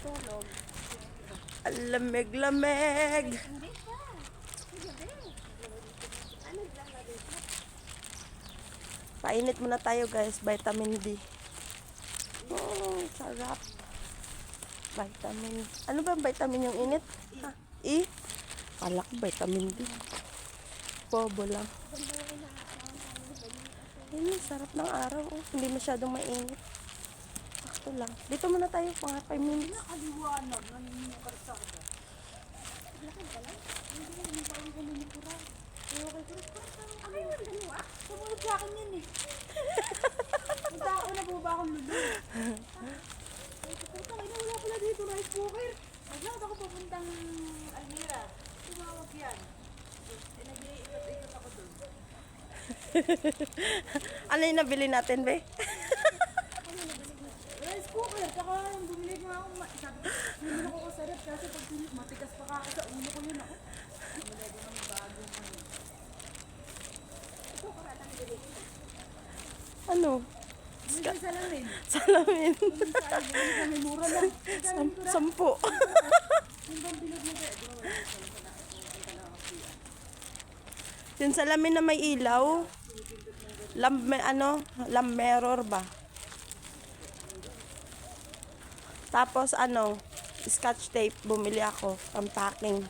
tulog. Ang lamig-lamig. Hindi pa. Gabi. Ano lang gabi pa? Painit muna tayo guys, vitamin D. Oh, sarap. Vitamin. Ano ba ang vitamin yung init? Ha? E? Kala ko vitamin D. Bobo lang. Ayun, sarap ng araw. Oh. Hindi masyadong mainit. Sakto lang. Dito muna tayo, mga 5 minutes. Nakaliwanag. Naninyo karsada. Lakad ka lang? Hindi naman parang guminikura. Ano yun? Dalawa? Sumunod sa akin yan eh. Punta ako na po ba akong lulu? Puta, wala pala dito rice cooker. Agad ako papuntang Almira. Tumawag yan. Nag-iikot-ikot ako doon. Ano yung nabili natin, be? Rice cooker, tsaka bumili nga ako. Sabi ko, hindi ako kasarap kasi pag matigas pa ka ako sa ulo ko yun ako. Bumili ko ng bagong ano. Ito, karatang bili. Ano? Bumili ko salamin. Salamin. Saan, bumili kami mura lang. 10. Yung bang bilog mo kaya? Di ba wala ko pala Yung salamin na may ilaw. Lamp mirror ba? Tapos ano, scotch tape bumili ako, pang packing.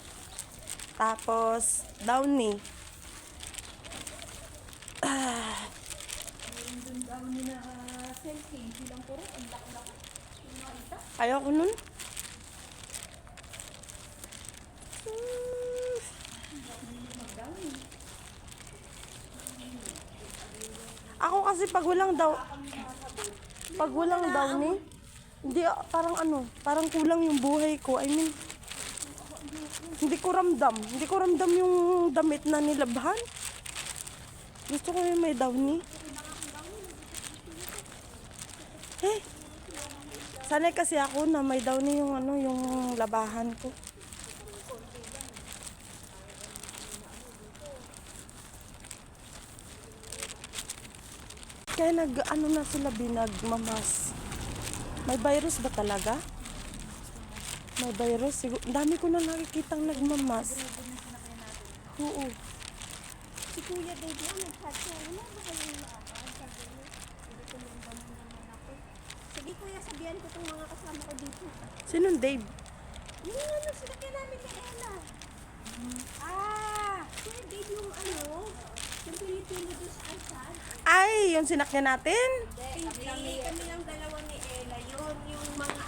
Tapos downy. meron dun daw nila selfie. Silang puro, ang laki-laki. Yung mga isa. Ayoko nun. Ako kasi pag walang downy, hindi parang parang kulang yung buhay ko. I mean, hindi ko ramdam yung damit na nilabhan. Gusto ko yung may downy. Sanay kasi ako na may downy yung yung labahan ko. Kaya na sila binagmamas. May virus ba talaga? May virus? Siguro, dami ko na nakikitang nagmamas. Oo. Si Kuya Baby, nag-chat siya. Wala ba kayong lakad? Sabi niya, hindi ko naman naman ako. Sige Kuya, sabihan ko itong mga kasama ko dito. Sinong Dave? Yung sinakyan namin ni Ella. Kuya Baby yung yung Pilipino doon sa Alsad. Ay, yung sinakyan natin? Hindi, kami lang dalawa ni Ella. Yun, yung mga